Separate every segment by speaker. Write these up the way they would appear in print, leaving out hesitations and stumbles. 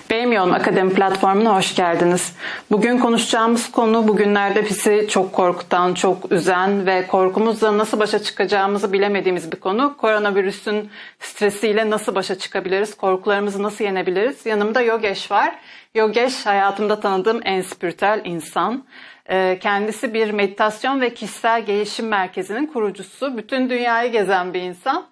Speaker 1: Benim Yolum Akademi platformuna hoş geldiniz. Bugün konuşacağımız konu bugünlerde bizi çok korkutan, çok üzen ve korkumuzla nasıl başa çıkacağımızı bilemediğimiz bir konu. Koronavirüsün stresiyle nasıl başa çıkabiliriz, korkularımızı nasıl yenebiliriz? Yanımda Yogesh var. Yogesh hayatımda tanıdığım en spiritüel insan. Kendisi bir meditasyon ve kişisel gelişim merkezinin kurucusu. Bütün dünyayı gezen bir insan.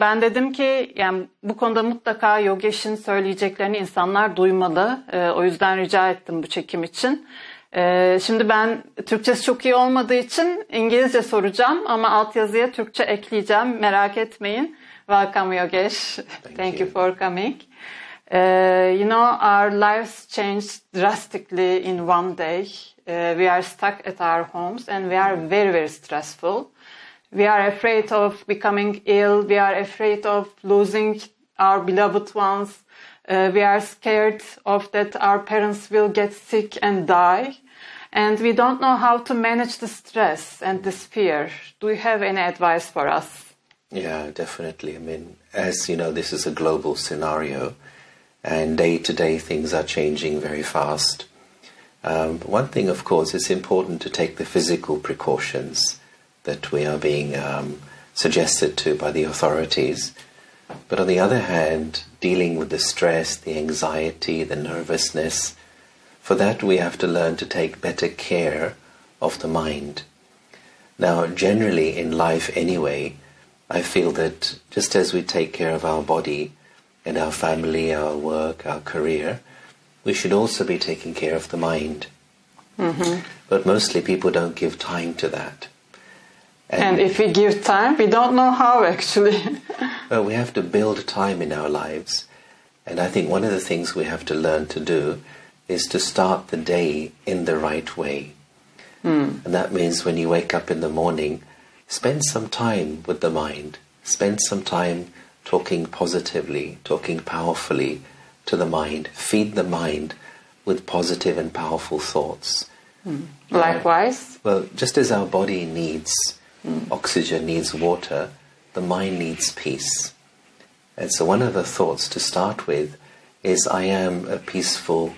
Speaker 1: Ben dedim ki yani bu konuda mutlaka Yogesh'in söyleyeceklerini insanlar duymalı. O yüzden rica ettim bu çekim için. Şimdi ben Türkçesi çok iyi olmadığı için İngilizce soracağım ama altyazıya Türkçe ekleyeceğim. Merak etmeyin. Welcome Yogesh. Thank you for coming. You know, our lives changed drastically in one day. We are stuck at our homes and we are very, very stressful. We are afraid of becoming ill. We are afraid of losing our beloved ones. We are scared of that our parents will get sick and die. And we don't know how to manage the stress and this fear. Do you have any advice for us?
Speaker 2: Yeah, definitely. I mean, as you know, this is a global scenario. And day to day things are changing very fast. One thing, of course, it's important to take the physical precautions that we are being suggested to by the authorities. But on the other hand, dealing with the stress, the anxiety, the nervousness, for that we have to learn to take better care of the mind. Now, generally in life anyway, I feel that just as we take care of our body and our family, our work, our career, we should also be taking care of the mind. Mm-hmm. But mostly people don't give time to that.
Speaker 1: And if we give time, we don't know how actually.
Speaker 2: Well, we have to build time in our lives. And I think one of the things we have to learn to do is to start the day in the right way. And that means when you wake up in the morning, spend some time with the mind. Spend some time talking positively, talking powerfully to the mind. Feed the mind with positive and powerful thoughts.
Speaker 1: Likewise?
Speaker 2: Well, just as our body needs oxygen, needs water, the mind needs peace. And so one of the thoughts to start with is, I am a peaceful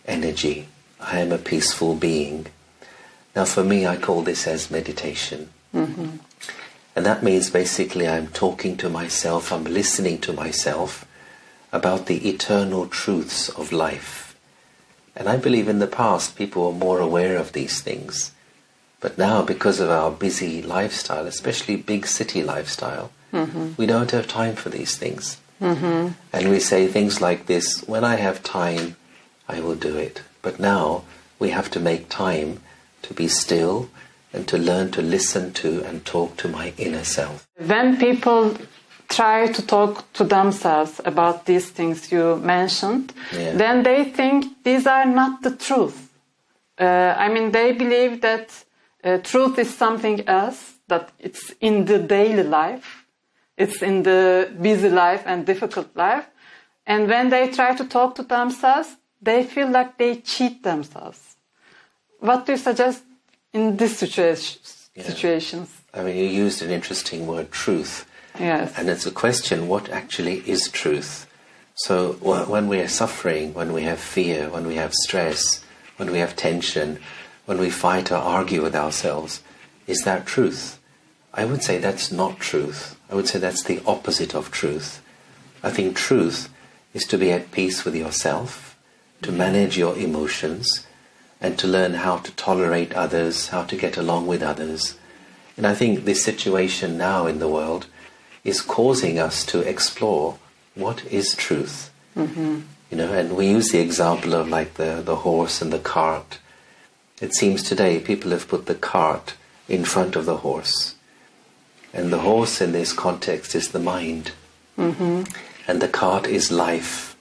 Speaker 2: energy. I am a peaceful being. Now for me, I call this as meditation. Mm-hmm. And that means basically I'm talking to myself, I'm listening to myself about the eternal truths of life. And I believe in the past people were more aware of these things. But now, because of our busy lifestyle, especially big city lifestyle, we don't have time for these things. Mm-hmm. And we say things like this, when I have time, I will do it. But now we have to make time to be still and to learn to listen to and talk to my inner self.
Speaker 1: When people try to talk to themselves about these things you mentioned, then they think these are not the truth. I mean, they believe that truth is something else, that it's in the daily life, it's in the busy life and difficult life. And when they try to talk to themselves, they feel like they cheat themselves. What do you suggest in these situations?
Speaker 2: I mean, you used an interesting word, truth.
Speaker 1: Yes.
Speaker 2: And it's a question, what actually is truth? So when we are suffering, when we have fear, when we have stress, when we have tension, when we fight or argue with ourselves, is that truth? I would say that's not truth. I would say that's the opposite of truth. I think truth is to be at peace with yourself, to manage your emotions, and to learn how to tolerate others, how to get along with others. And I think this situation now in the world is causing us to explore what is truth. Mm-hmm. You know, and we use the example of like the horse and the cart. It seems today people have put the cart in front of the horse. And the horse in this context is the mind. Mm-hmm. And the cart is life.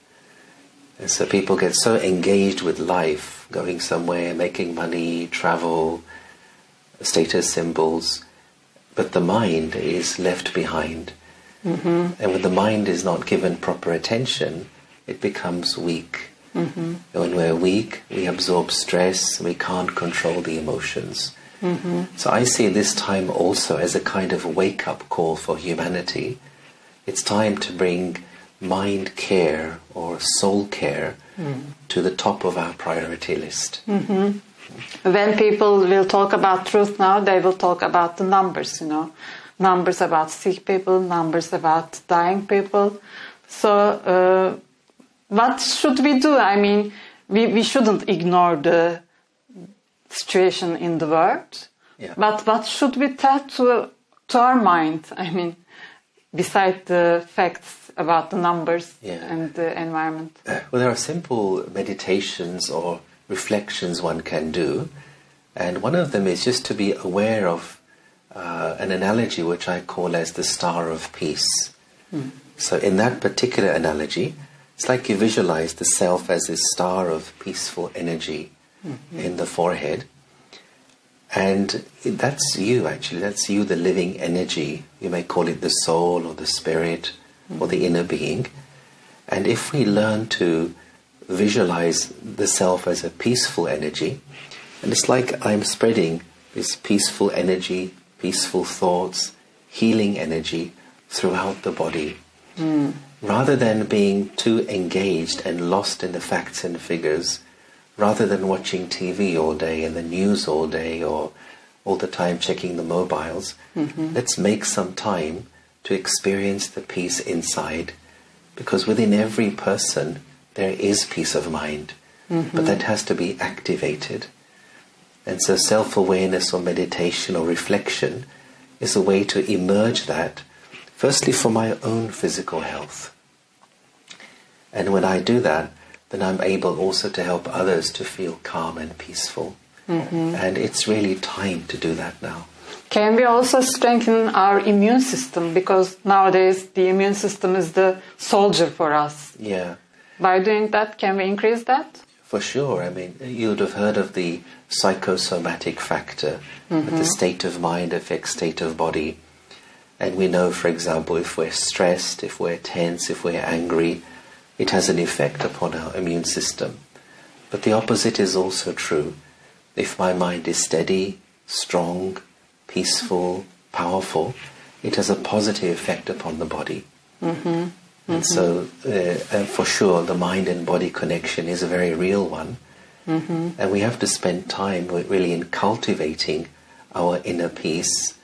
Speaker 2: And so people get so engaged with life, going somewhere, making money, travel, status symbols. But the mind is left behind. Mm-hmm. And when the mind is not given proper attention, it becomes weak. Mm-hmm. And when we're weak, we absorb stress, we can't control the emotions. Mm-hmm. So I see this time also as a kind of wake-up call for humanity. It's time to bring mind care or soul care to the top of our priority list.
Speaker 1: When people will talk about truth now, they will talk about the numbers, numbers about sick people, numbers about dying people. So what should we do? I mean, we shouldn't ignore the situation in the world, but what should we tell to our mind? I mean, beside the facts about the numbers and the environment.
Speaker 2: Well, there are simple meditations or reflections one can do, and one of them is just to be aware of an analogy which I call as the star of peace. So in that particular analogy, it's like you visualize the self as this star of peaceful energy in the forehead. And that's you, actually. That's you, the living energy. You may call it the soul or the spirit or the inner being. And if we learn to visualize the self as a peaceful energy, and it's like I'm spreading this peaceful energy, peaceful thoughts, healing energy throughout the body. Rather than being too engaged and lost in the facts and figures, rather than watching TV all day and the news all day or all the time checking the mobiles, let's make some time to experience the peace inside. Because within every person there is peace of mind, but that has to be activated. And so self-awareness or meditation or reflection is a way to emerge that, firstly for my own physical health. And when I do that, then I'm able also to help others to feel calm and peaceful. And it's really time to do that now.
Speaker 1: Can we also strengthen our immune system? Because nowadays the immune system is the soldier for us.
Speaker 2: Yeah.
Speaker 1: By doing that, can we increase that?
Speaker 2: For sure. I mean, you'd have heard of the psychosomatic factor, that the state of mind affects state of body. And we know, for example, if we're stressed, if we're tense, if we're angry, it has an effect upon our immune system. But the opposite is also true. If my mind is steady, strong, peaceful, powerful, it has a positive effect upon the body. And so, for sure, the mind and body connection is a very real one. And we have to spend time really in cultivating our inner peace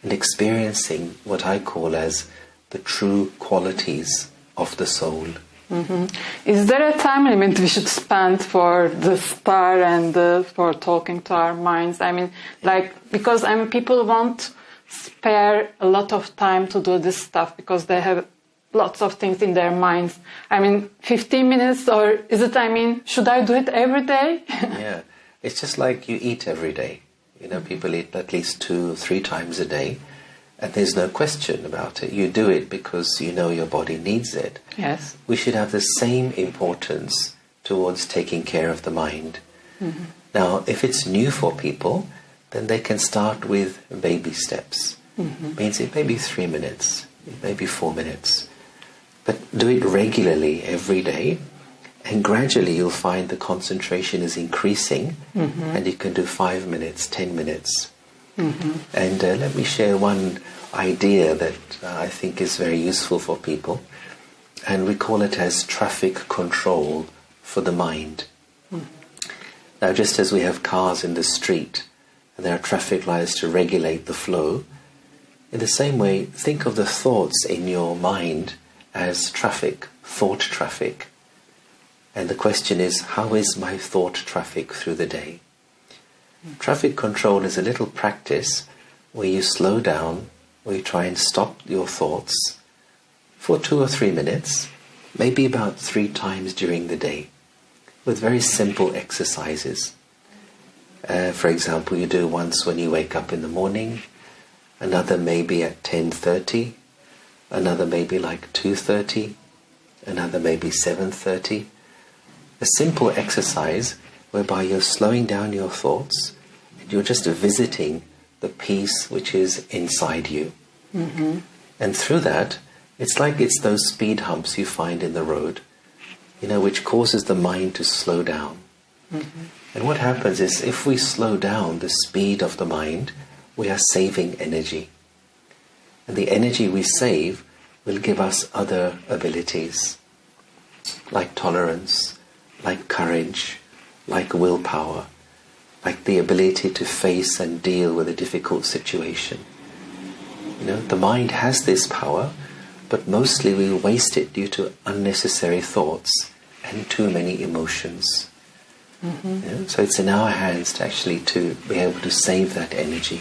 Speaker 2: and experiencing what I call as the true qualities of the soul.
Speaker 1: Is there a time limit we should spend for the star and for talking to our minds? I mean, because people won't spare a lot of time to do this stuff because they have lots of things in their minds. I mean, 15 minutes, or is it, should I do it every day?
Speaker 2: Yeah, it's just like you eat every day. People eat at least 2 or 3 times a day. And there's no question about it. You do it because you know your body needs it.
Speaker 1: Yes.
Speaker 2: We should have the same importance towards taking care of the mind. Now, if it's new for people, then they can start with baby steps. Means it may be 3 minutes, it may be 4 minutes. But do it regularly every day, and gradually you'll find the concentration is increasing, and you can do 5 minutes, 10 minutes. And let me share one idea that I think is very useful for people, and we call it as traffic control for the mind. Now, just as we have cars in the street and there are traffic lights to regulate the flow, in the same way, think of the thoughts in your mind as traffic, thought traffic. And the question is, how is my thought traffic through the day? Traffic control is a little practice where you slow down, where you try and stop your thoughts for 2 or 3 minutes, maybe about 3 times during the day, with very simple exercises. For example, you do once when you wake up in the morning, another maybe at 10:30, another maybe like 2:30, another maybe 7:30. A simple exercise whereby you're slowing down your thoughts and you're just visiting the peace which is inside you. And through that, it's like it's those speed humps you find in the road, which causes the mind to slow down. And what happens is, if we slow down the speed of the mind, we are saving energy. And the energy we save will give us other abilities, like tolerance, like courage, like willpower, like the ability to face and deal with a difficult situation. You know, the mind has this power, but mostly we waste it due to unnecessary thoughts and too many emotions. You know, so it's in our hands to actually to be able to save that energy.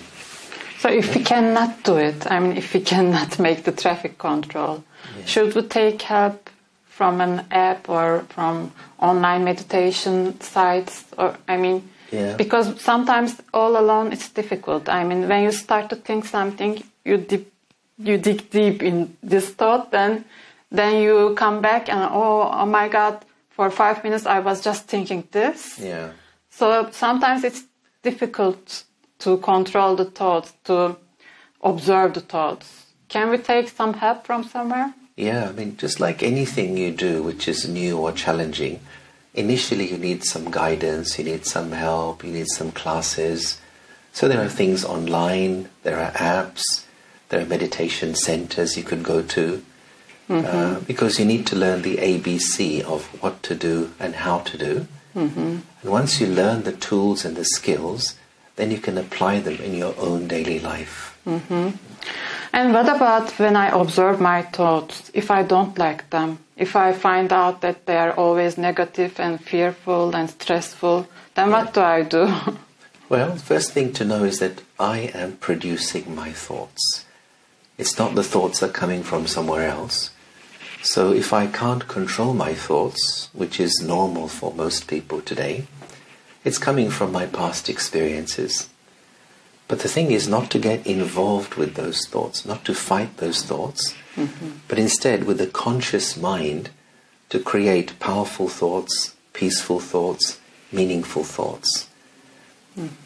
Speaker 1: So if we cannot do it, I mean, if we cannot make the traffic control, should we take help from an app or from online meditation sites? Or I mean, because sometimes all alone it's difficult. I mean, when you start to think something, you dig deep in this thought, then you come back and oh my God, for 5 minutes I was just thinking this.
Speaker 2: Yeah.
Speaker 1: So sometimes it's difficult to control the thoughts, to observe the thoughts. Can we take some help from somewhere?
Speaker 2: Yeah, I mean, just like anything you do which is new or challenging, initially you need some guidance, you need some help, you need some classes. So there are things online, there are apps, there are meditation centers you could go to, because you need to learn the ABC of what to do and how to do. And once you learn the tools and the skills, then you can apply them in your own daily life.
Speaker 1: And what about when I observe my thoughts, if I don't like them, if I find out that they are always negative and fearful and stressful, then what do I do?
Speaker 2: Well, the first thing to know is that I am producing my thoughts. It's not the thoughts that are coming from somewhere else. So if I can't control my thoughts, which is normal for most people today, it's coming from my past experiences. But the thing is not to get involved with those thoughts, not to fight those thoughts, but instead with a conscious mind to create powerful thoughts, peaceful thoughts, meaningful thoughts.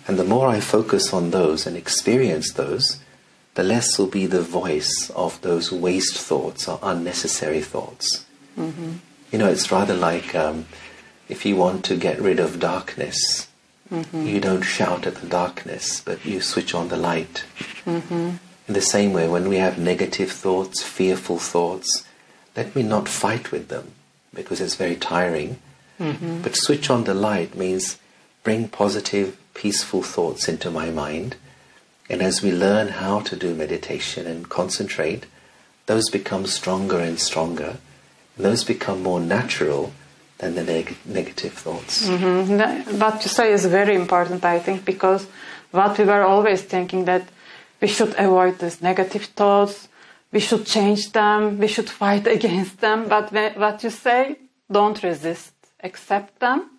Speaker 2: And the more I focus on those and experience those, the less will be the voice of those waste thoughts or unnecessary thoughts. You know, it's rather like if you want to get rid of darkness, you don't shout at the darkness, but you switch on the light. In the same way, when we have negative thoughts, fearful thoughts, let me not fight with them, because it's very tiring. But switch on the light means bring positive, peaceful thoughts into my mind. And as we learn how to do meditation and concentrate, those become stronger and stronger. And those become more natural than the negative thoughts.
Speaker 1: What you say is very important, I think, because what we were always thinking that we should avoid these negative thoughts, we should change them, we should fight against them. But what you say, don't resist, accept them,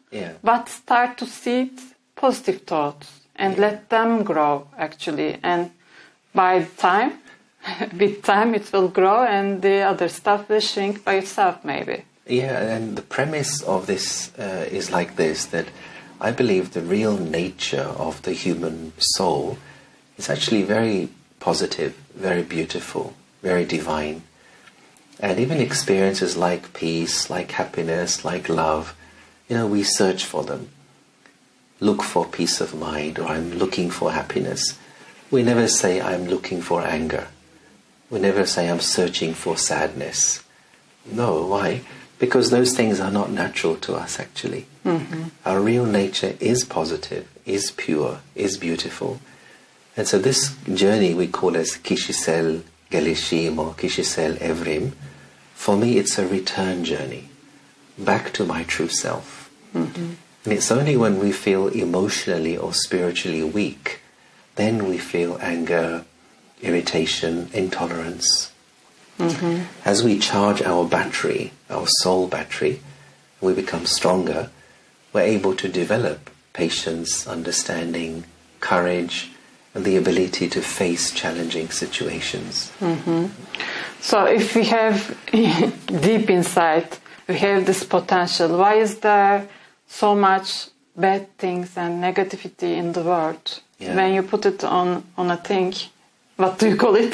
Speaker 1: but start to see positive thoughts and let them grow, actually. And by time, with time, it will grow and the other stuff will shrink by itself, maybe.
Speaker 2: Yeah, and the premise of this is like this, that I believe the real nature of the human soul is actually very positive, very beautiful, very divine. And even experiences like peace, like happiness, like love, you know, we search for them. Look for peace of mind, or I'm looking for happiness. We never say I'm looking for anger. We never say I'm searching for sadness. No, why? Because those things are not natural to us, actually. Our real nature is positive, is pure, is beautiful. And so this journey we call as Kişisel Gelişim or Kişisel Evrim, for me it's a return journey back to my true self. And it's only when we feel emotionally or spiritually weak, then we feel anger, irritation, intolerance. As we charge our battery, our soul battery, we become stronger, we're able to develop patience, understanding, courage, and the ability to face challenging situations.
Speaker 1: So if we have deep inside, we have this potential, why is there so much bad things and negativity in the world? When you put it on a thing, what do you call it?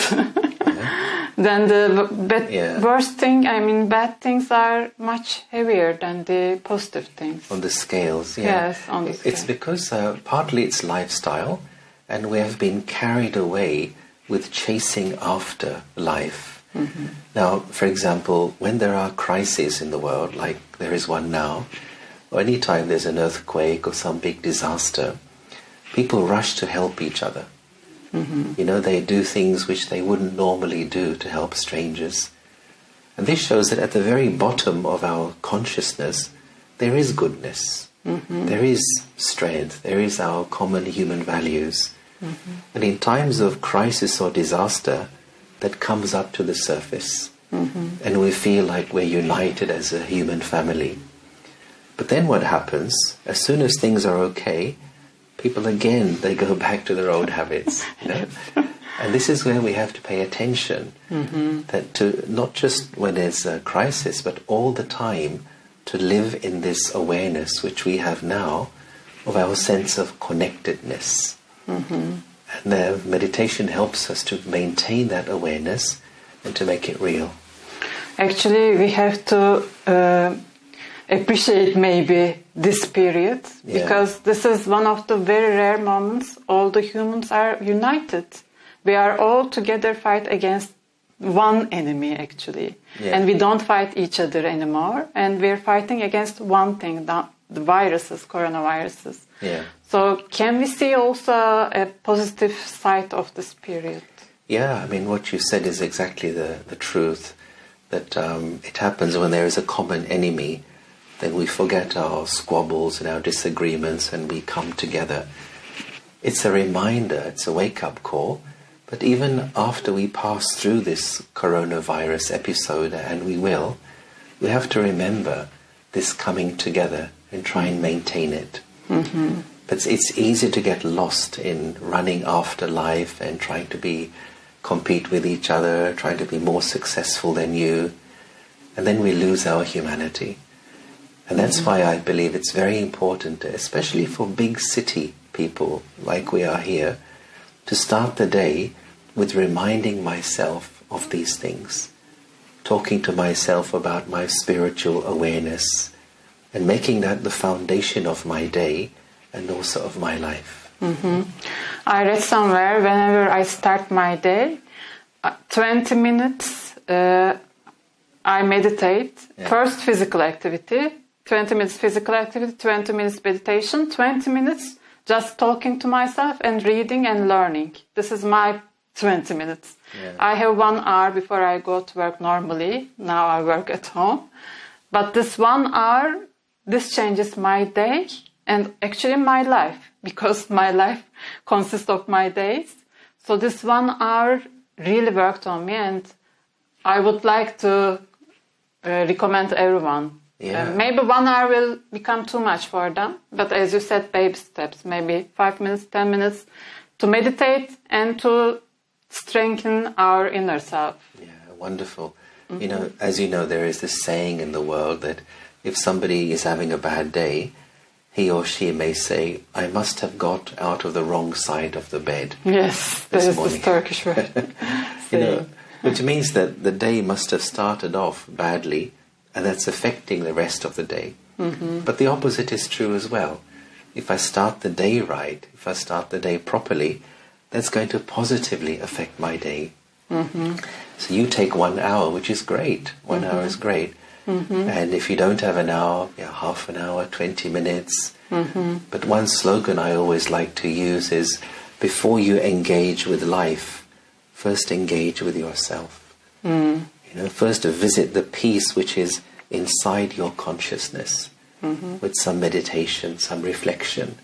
Speaker 1: Then the worst thing, I mean, bad things are much heavier than the positive things.
Speaker 2: On the scales,
Speaker 1: Yes, on the scales.
Speaker 2: It's because partly it's lifestyle, and we have been carried away with chasing after life. Now, for example, when there are crises in the world, like there is one now, or any time there's an earthquake or some big disaster, people rush to help each other. You know, they do things which they wouldn't normally do to help strangers. And this shows that at the very bottom of our consciousness, there is goodness. There is strength. There is our common human values. And in times of crisis or disaster, that comes up to the surface. And we feel like we're united as a human family. But then what happens, as soon as things are okay, people again, they go back to their old habits. You know? And this is where we have to pay attention, that to not just when there's a crisis, but all the time to live in this awareness which we have now of our sense of connectedness. And the meditation helps us to maintain that awareness and to make it real.
Speaker 1: Actually, we have to appreciate maybe this period, because this is one of the very rare moments all the humans are united. We are all together fight against one enemy, actually. And we don't fight each other anymore. And we're fighting against one thing, the viruses, coronaviruses. So can we see also a positive side of this period?
Speaker 2: Yeah, I mean, what you said is exactly the truth. That it happens when there is a common enemy, then we forget our squabbles and our disagreements and we come together. It's a reminder, it's a wake-up call. But even after we pass through this coronavirus episode, and we have to remember this coming together and try and maintain it. But it's easy to get lost in running after life and trying to compete with each other, trying to be more successful than you. And then we lose our humanity. And that's why I believe it's very important, especially for big city people like we are here, to start the day with reminding myself of these things, talking to myself about my spiritual awareness, and making that the foundation of my day and also of my life.
Speaker 1: I read somewhere, whenever I start my day, 20 minutes I meditate. First physical activity, 20 minutes physical activity, 20 minutes meditation, 20 minutes just talking to myself and reading and learning. This is my 20 minutes. I have 1 hour before I go to work normally. Now I work at home. But this 1 hour, this changes my day and actually my life, because my life consists of my days. So this 1 hour really worked on me, and I would like to recommend everyone. Maybe 1 hour will become too much for them, but as you said, baby steps, maybe 5 minutes, 10 minutes to meditate and to strengthen our inner self.
Speaker 2: Yeah, wonderful. You know, as you know, there is this saying in the world that if somebody is having a bad day, he or she may say, I must have got out of the wrong side of the bed.
Speaker 1: Yes, that is the Turkish word.
Speaker 2: You know, which means that the day must have started off badly, and that's affecting the rest of the day. But the opposite is true as well. If I start the day right, if I start the day properly, that's going to positively affect my day. So you take 1 hour, which is great. 1 hour is great. And if you don't have an hour, half an hour, 20 minutes. But one slogan I always like to use is, before you engage with life, first engage with yourself. You know, first visit the peace which is inside your consciousness with some meditation, some reflection.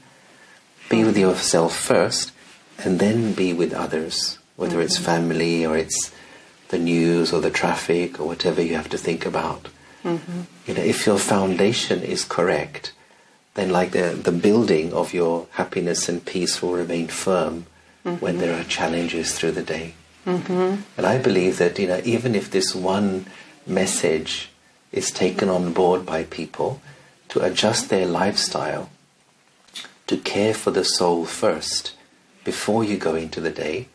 Speaker 2: Be with yourself first, and then be with others, whether it's family or it's the news or the traffic or whatever you have to think about. You know, if your foundation is correct, then like the building of your happiness and peace will remain firm when there are challenges through the day. And I believe that, you know, even if this one message is taken on board by people to adjust their lifestyle, to care for the soul first before you go into the day,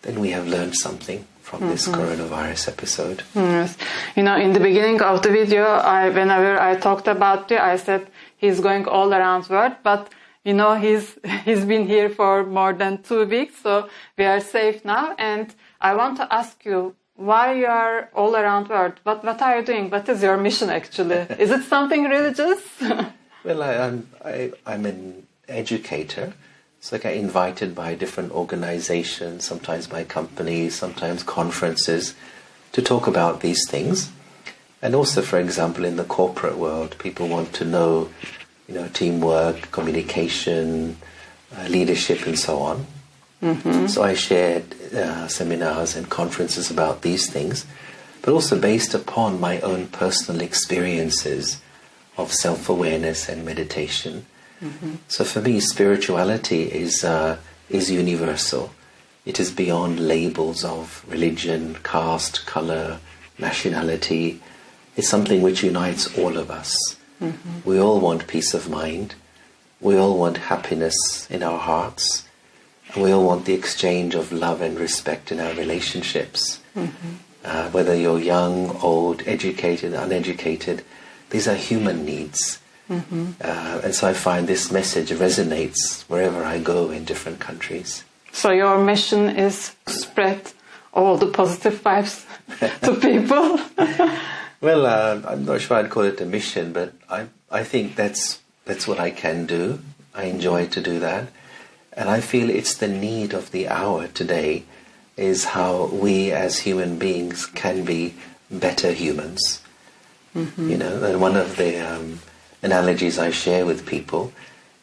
Speaker 2: then we have learned something from this coronavirus episode.
Speaker 1: Yes. You know, in the beginning of the video, whenever I talked about it, I said he's going all around the world, but you know, he's been here for more than 2 weeks, so we are safe now. And I want to ask you, why you are all around world? What are you doing? What is your mission actually? Is it something religious?
Speaker 2: Well, I'm an educator. So I get invited by different organizations, sometimes by companies, sometimes conferences, to talk about these things. And also, for example, in the corporate world, people want to know, teamwork, communication, leadership, and so on. Mm-hmm. So I shared seminars and conferences about these things, but also based upon my own personal experiences of self-awareness and meditation. Mm-hmm. So for me, spirituality is universal. It is beyond labels of religion, caste, color, nationality. It's something which unites all of us. Mm-hmm. We all want peace of mind. We all want happiness in our hearts. And we all want the exchange of love and respect in our relationships. Mm-hmm. Whether you're young, old, educated, uneducated, these are human needs. Mm-hmm. And so I find this message resonates wherever I go in different countries.
Speaker 1: So your mission is to spread all the positive vibes to people?
Speaker 2: Well, I'm not sure I'd call it a mission, but I think that's what I can do. I enjoy to do that. And I feel it's the need of the hour today is how we as human beings can be better humans. Mm-hmm. And one of the analogies I share with people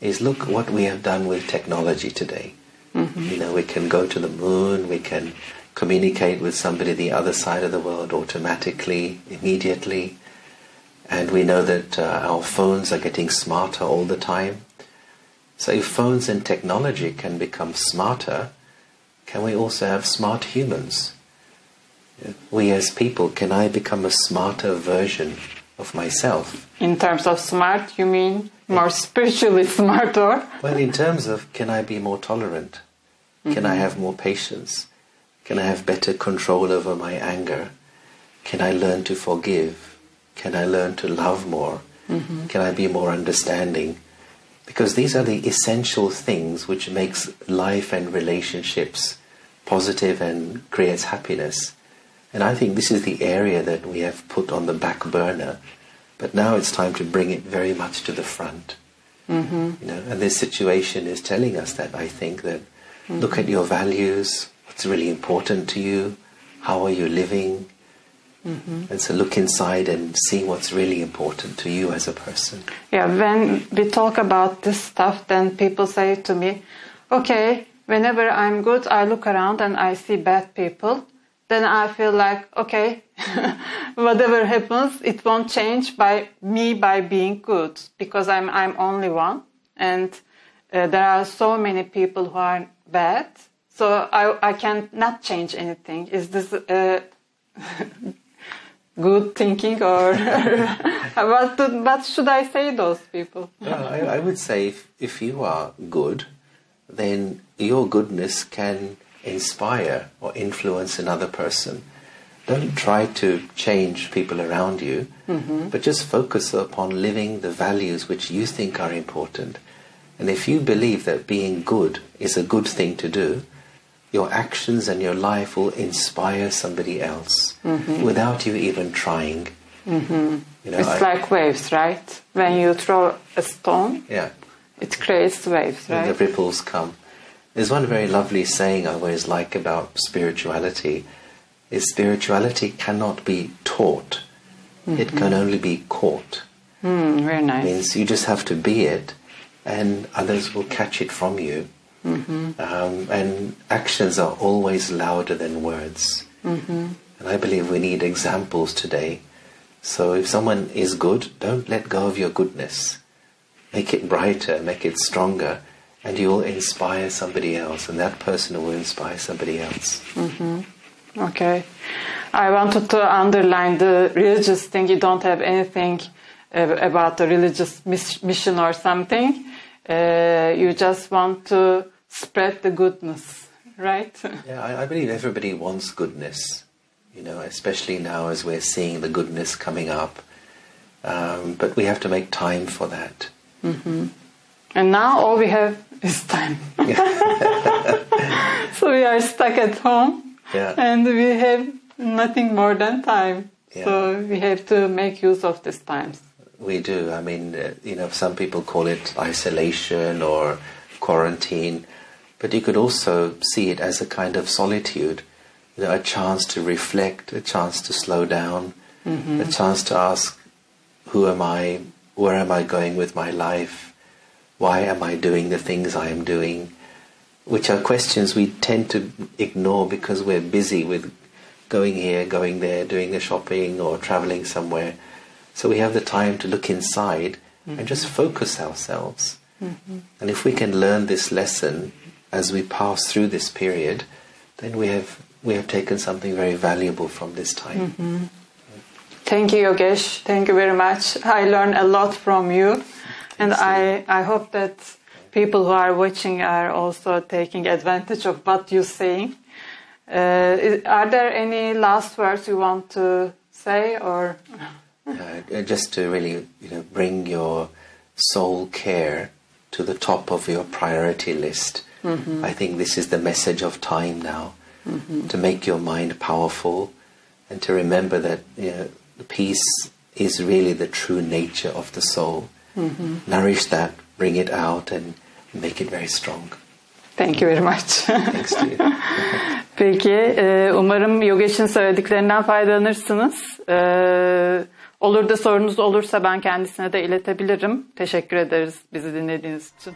Speaker 2: is look what we have done with technology today. Mm-hmm. We can go to the moon, we can communicate with somebody the other side of the world automatically, immediately, and we know that our phones are getting smarter all the time. So if phones and technology can become smarter, can we also have smart humans? We as people, can I become a smarter version of myself?
Speaker 1: In terms of smart, you mean more spiritually smart, or?
Speaker 2: Well, in terms of, can I be more tolerant? Mm-hmm. Can I have more patience? Can I have better control over my anger? Can I learn to forgive? Can I learn to love more? Mm-hmm. Can I be more understanding? Because these are the essential things which makes life and relationships positive and creates happiness. And I think this is the area that we have put on the back burner. But now it's time to bring it very much to the front. Mm-hmm. And this situation is telling us that, I think, that mm-hmm. look at your values, what's really important to you, how are you living? Mm-hmm. And so look inside and see what's really important to you as a person.
Speaker 1: Yeah, when we talk about this stuff, then people say to me, okay, whenever I'm good, I look around and I see bad people. Then I feel like, okay, whatever happens, it won't change by being good, because I'm only one, and there are so many people who are bad, so I can not change anything. Is this good thinking, or what should I say to those people?
Speaker 2: Well, I would say if you are good, then your goodness can inspire or influence another person. Don't try to change people around you, mm-hmm. but just focus upon living the values which you think are important. And if you believe that being good is a good thing to do, your actions and your life will inspire somebody else mm-hmm. without you even trying.
Speaker 1: Mm-hmm. It's like waves, right? When you throw a stone, it creates waves, right?
Speaker 2: And the ripples come. There's one very lovely saying I always like about spirituality, is spirituality cannot be taught. Mm-hmm. It can only be caught.
Speaker 1: Very nice.
Speaker 2: It means you just have to be it, and others will catch it from you. Mm-hmm. And actions are always louder than words. Mm-hmm. And I believe we need examples today. So if someone is good, don't let go of your goodness. Make it brighter, make it stronger, and you will inspire somebody else, and that person will inspire somebody else. Mm-hmm.
Speaker 1: Okay. I wanted to underline the religious thing. You don't have anything about the religious mission or something. You just want to spread the goodness, right?
Speaker 2: Yeah, I believe everybody wants goodness, especially now as we're seeing the goodness coming up. But we have to make time for that.
Speaker 1: Mm-hmm. And now all we have is time. So we are stuck at home, and we have nothing more than time.
Speaker 2: Yeah.
Speaker 1: So we have to make use of these times.
Speaker 2: We do. I mean, some people call it isolation or quarantine, but you could also see it as a kind of solitude, a chance to reflect, a chance to slow down, a chance to ask, who am I? Where am I going with my life? Why am I doing the things I am doing? Which are questions we tend to ignore because we're busy with going here, going there, doing the shopping or traveling somewhere. So we have the time to look inside and just focus ourselves. And if we can learn this lesson as we pass through this period, then we have taken something very valuable from this time.
Speaker 1: Thank you, Yogesh. Thank you very much. I learned a lot from you. And I hope that people who are watching are also taking advantage of what you're saying. Are there any last words you want to say, or
Speaker 2: just to really, bring your soul care to the top of your priority list? I think this is the message of time now, to make your mind powerful and to remember that the peace is really the true nature of the soul. Nourish that, bring it out, and make it very strong.
Speaker 1: Thank you very much.
Speaker 2: Thanks to you.
Speaker 1: Peki, umarım Yogesh'in söylediklerinden faydalanırsınız. Olur da sorunuz olursa ben kendisine de iletebilirim. Teşekkür ederiz bizi dinlediğiniz için.